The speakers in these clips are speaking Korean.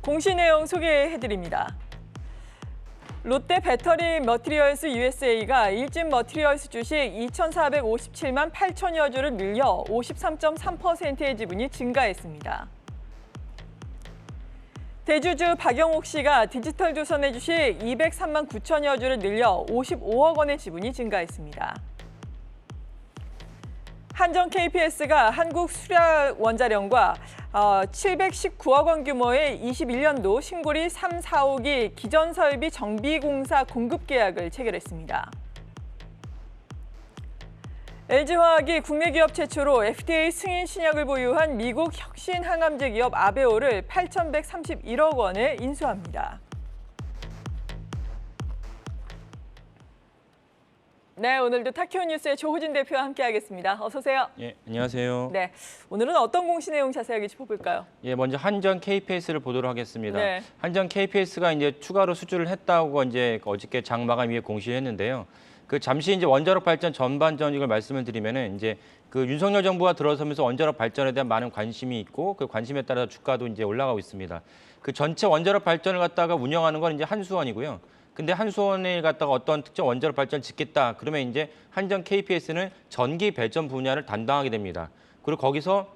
공시 내용 소개해드립니다. 롯데 배터리 머티리얼스 USA가 일진 머티리얼스 주식 2,457만 8천여 주를 늘려 53.3%의 지분이 증가했습니다. 대주주 박영옥 씨가 디지털조선의 주식 203만 9천여 주를 늘려 55억 원의 지분이 증가했습니다. 한전 KPS가 한국수략원자력과 719억 원 규모의 21년도 신고리 3, 4호기 기전설비 정비공사 공급 계약을 체결했습니다. LG화학이 국내 기업 최초로 FDA 승인 신약을 보유한 미국 혁신항암제 기업 아베오를 8,131억 원에 인수합니다. 네, 오늘도 타키오 뉴스의 조호진 대표와 함께하겠습니다. 어서 오세요. 예, 안녕하세요. 네, 오늘은 어떤 공시 내용 자세하게 짚어볼까요? 예, 먼저 한전 KPS를 보도록 하겠습니다. 네. 한전 KPS가 이제 추가로 수주를 했다고 이제 어저께 장 마감 이후에 공시를 했는데요. 그 잠시 이제 원자력 발전 전반전익을 말씀을 드리면은 이제 그 윤석열 정부가 들어서면서 원자력 발전에 대한 많은 관심이 있고 그 관심에 따라 주가도 이제 올라가고 있습니다. 그 전체 원자력 발전을 갖다가 운영하는 건 이제 한수원이고요. 근데 한수원에 갖다가 어떤 특정 원자력 발전 짓겠다 그러면 이제 한전 KPS는 전기 배전 분야를 담당하게 됩니다. 그리고 거기서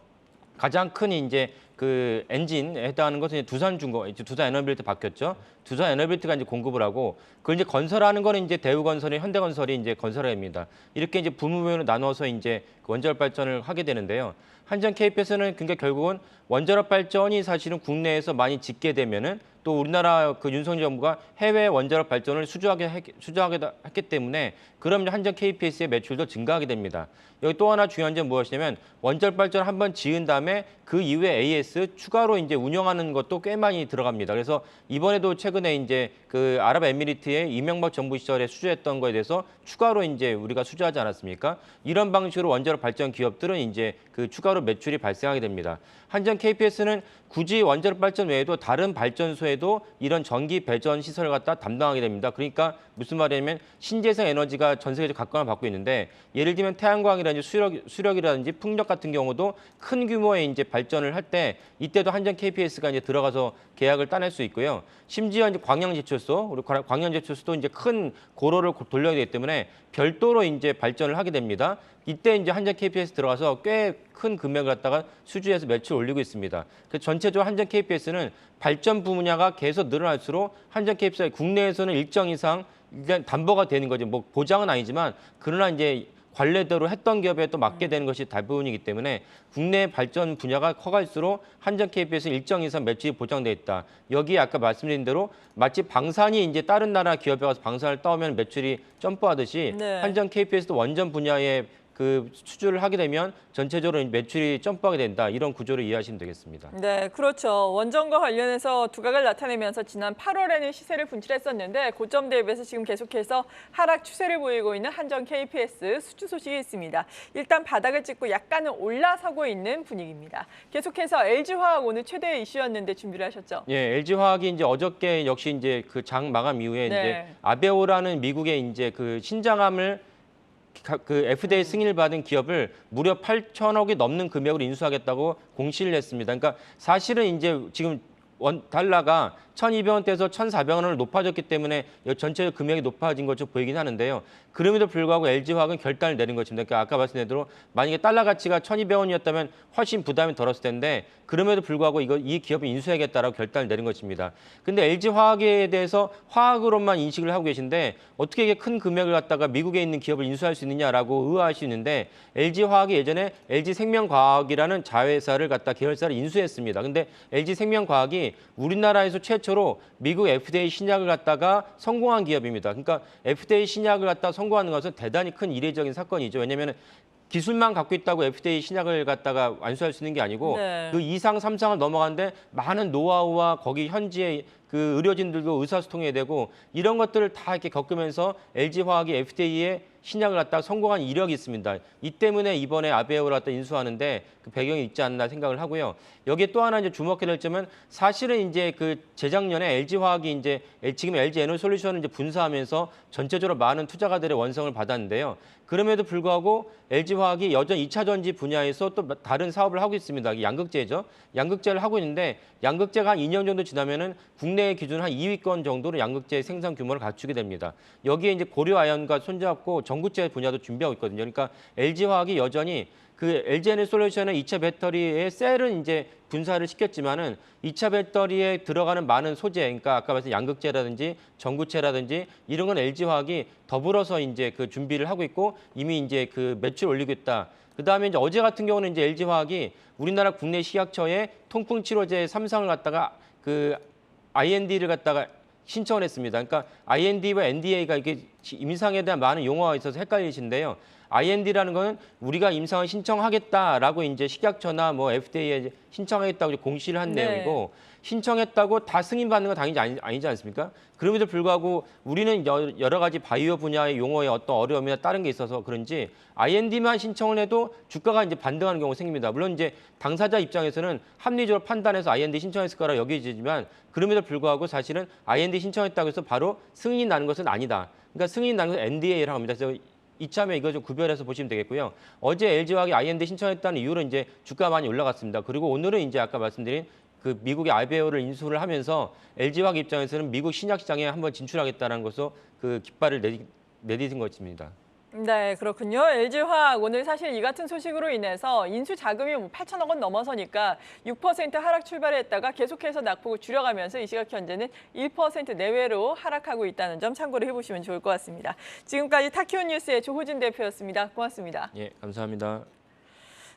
가장 큰 이제 그 엔진에 해당하는 것은 이제 두산중공, 이제 두산에너빌리티 바뀌었죠. 두산에너빌리티가 이제 공급을 하고 그걸 이제 건설하는 거는 이제 대우건설이 현대건설이 이제 건설을 합니다. 이렇게 이제 부문으로 나눠서 이제 그 원자력 발전을 하게 되는데요. 한전 KPS는 그러니까 결국은 원자력 발전이 사실은 국내에서 많이 짓게 되면은 또 우리나라 그 윤석열 정부가 해외 원자력 발전을 수주하게 했기 때문에 그럼 한전 KPS의 매출도 증가하게 됩니다. 여기 또 하나 중요한 점은 무엇이냐면 원자력 발전 한번 지은 다음에 그 이후에 AS 추가로 이제 운영하는 것도 꽤 많이 들어갑니다. 그래서 이번에도 최근에 이제 그 아랍에미리트의 이명박 정부 시절에 수주했던 거에 대해서 추가로 이제 우리가 수주하지 않았습니까? 이런 방식으로 원자력 발전 기업들은 이제 그 추가로 매출이 발생하게 됩니다. 한전 KPS는 굳이 원자력 발전 외에도 다른 발전소에도 이런 전기 배전 시설을 갖다 담당하게 됩니다. 그러니까 무슨 말이냐면 신재생 에너지가 전 세계적으로 각광을 받고 있는데 예를 들면 태양광이라든지 수력이라든지 풍력 같은 경우도 큰 규모의 이제 발전을 할 때 이때도 한전 KPS가 이제 들어가서 계약을 따낼 수 있고요. 심지어 이제 광양제철소, 우리 광양제철소도 이제 큰 고로를 돌려야 되기 때문에 별도로 이제 발전을 하게 됩니다. 이때 이제 한전 KPS 들어가서 꽤 큰 금액을 갖다가 수주해서 매출 올리고 있습니다. 그래서 전체적으로 한전 KPS는 발전 분야가 계속 늘어날수록 한전 KPS가 국내에서는 일정 이상 일단 담보가 되는 거죠. 뭐 보장은 아니지만 그러나 이제 관례대로 했던 기업에 또 맡게 되는 것이 대부분이기 때문에 국내 발전 분야가 커갈수록 한전 KPS는 일정 이상 매출이 보장돼 있다. 여기에 아까 말씀드린 대로 마치 방산이 이제 다른 나라 기업에 가서 방산을 따오면 매출이 점프하듯이 네. 한전 KPS도 원전 분야에 그 수주를 하게 되면 전체적으로 매출이 점프하게 된다. 이런 구조를 이해하시면 되겠습니다. 네, 그렇죠. 원전과 관련해서 두각을 나타내면서 지난 8월에는 시세를 분출했었는데 고점 대비해서 지금 계속해서 하락 추세를 보이고 있는 한전 KPS 수주 소식이 있습니다. 일단 바닥을 찍고 약간은 올라서고 있는 분위기입니다. 계속해서 LG화학 오늘 최대 이슈였는데 준비를 하셨죠? 예, LG화학이 이제 어저께 역시 이제 그 장 마감 이후에 네. 이제 아베오라는 미국의 이제 그 신장암을 그 FDA 승인을 받은 기업을 무려 8천억이 넘는 금액으로 인수하겠다고 공시를 했습니다. 그러니까 사실은 이제 지금 달러가 1,200원대에서 1,400원으로 높아졌기 때문에 전체 금액이 높아진 것으로 보이긴 하는데요. 그럼에도 불구하고 LG화학은 결단을 내린 것입니다. 그러니까 아까 말씀드린 대로 만약에 달러 가치가 1,200원이었다면 훨씬 부담이 덜었을 텐데 그럼에도 불구하고 이 기업을 인수해야겠다라고 결단을 내린 것입니다. 근데 LG화학에 대해서 화학으로만 인식을 하고 계신데 어떻게 이게 큰 금액을 갖다가 미국에 있는 기업을 인수할 수 있느냐라고 의아하시는데 LG화학이 예전에 LG생명과학이라는 자회사를 갖다 계열사를 인수했습니다. 근데 LG생명과학이 우리나라에서 최초로 미국 FDA 신약을 갖다가 성공한 기업입니다. 그러니까 FDA 신약을 갖다 성공하는 것은 대단히 큰 이례적인 사건이죠. 왜냐하면 기술만 갖고 있다고 FDA 신약을 갖다가 완수할 수 있는 게 아니고 네. 그 2상, 3상을 넘어가는데 많은 노하우와 거기 현지의 그 의료진들도 의사소통해야 되고 이런 것들을 다 이렇게 겪으면서 LG화학이 FDA에 신약을 갖다가 성공한 이력이 있습니다. 이 때문에 이번에 아베오를 갖다 인수하는데 그 배경이 있지 않나 생각을 하고요. 여기에 또 하나 이제 주목해야 될 점은 사실은 이제 그 재작년에 LG화학이 이제 지금 LG 에너솔루션을 이제 분사하면서 전체적으로 많은 투자가들의 원성을 받았는데요. 그럼에도 불구하고 LG화학이 여전히 2차 전지 분야에서 또 다른 사업을 하고 있습니다. 양극재죠. 양극재를 하고 있는데 양극재가 한 2년 정도 지나면은 국내 기준 한 2위권 정도로 양극재 생산 규모를 갖추게 됩니다. 여기에 이제 고려아연과 손잡고 전구체 분야도 준비하고 있거든요. 그러니까 LG화학이 여전히 그 LG 에너솔루션의 2차 배터리의 셀은 이제 분사를 시켰지만은 2차 배터리에 들어가는 많은 소재, 그러니까 아까 말씀 양극재라든지 전구체라든지 이런 건 LG화학이 더불어서 이제 그 준비를 하고 있고 이미 이제 그 매출 올리고 있다. 그다음에 이제 어제 같은 경우는 이제 LG화학이 우리나라 국내 식약처에 통풍 치료제 3상을 갖다가 그 IND를 갖다가 신청을 했습니다. 그러니까 IND와 NDA가 이게 임상에 대한 많은 용어가 있어서 헷갈리신데요. IND라는 거는 우리가 임상을 신청하겠다라고 이제 식약처나 뭐 FDA에 신청하겠다고 공시를 한 네. 내용이고 신청했다고 다 승인받는 건 당연히 아니지 않습니까? 그럼에도 불구하고 우리는 여러 가지 바이오 분야의 용어에 어떤 어려움이나 다른 게 있어서 그런지 IND만 신청을 해도 주가가 이제 반등하는 경우가 생깁니다. 물론 이제 당사자 입장에서는 합리적으로 판단해서 IND 신청했을 거라 여겨지지만 그럼에도 불구하고 사실은 IND 신청했다고 해서 바로 승인이 나는 것은 아니다. 그러니까 승인이 나는 것은 NDA라고 합니다. 그래서 이참에 이거 좀 구별해서 보시면 되겠고요. 어제 LG화학이 IND 신청했다는 이유로 이제 주가 많이 올라갔습니다. 그리고 오늘은 이제 아까 말씀드린 그 미국의 아베오를 인수를 하면서 LG화학 입장에서는 미국 신약 시장에 한번 진출하겠다는 것으로 그 깃발을 내딛은 것입니다. 네, 그렇군요. LG화학 오늘 사실 이 같은 소식으로 인해서 인수 자금이 8천억 원 넘어서니까 6% 하락 출발했다가 계속해서 낙폭을 줄여가면서 이 시각 현재는 1% 내외로 하락하고 있다는 점 참고를 해보시면 좋을 것 같습니다. 지금까지 타키온 뉴스의 조호진 대표였습니다. 고맙습니다. 예, 감사합니다.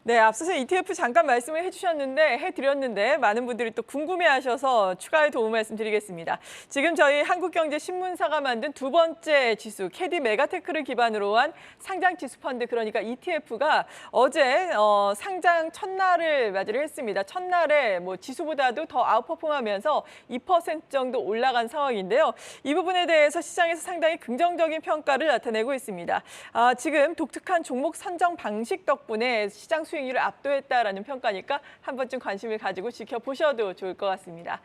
네, 앞서서 ETF 잠깐 말씀을 해드렸는데 많은 분들이 또 궁금해하셔서 추가의 도움 말씀드리겠습니다. 지금 저희 한국경제신문사가 만든 두 번째 지수 캐디 메가테크를 기반으로 한 상장 지수 펀드 그러니까 ETF가 어제 상장 첫날을 맞이를 했습니다. 첫날에 뭐 지수보다도 더 아웃퍼폼하면서 2% 정도 올라간 상황인데요. 이 부분에 대해서 시장에서 상당히 긍정적인 평가를 나타내고 있습니다. 지금 독특한 종목 선정 방식 덕분에 시장 수익률을 압도했다라는 평가니까 한 번쯤 관심을 가지고 지켜보셔도 좋을 것 같습니다.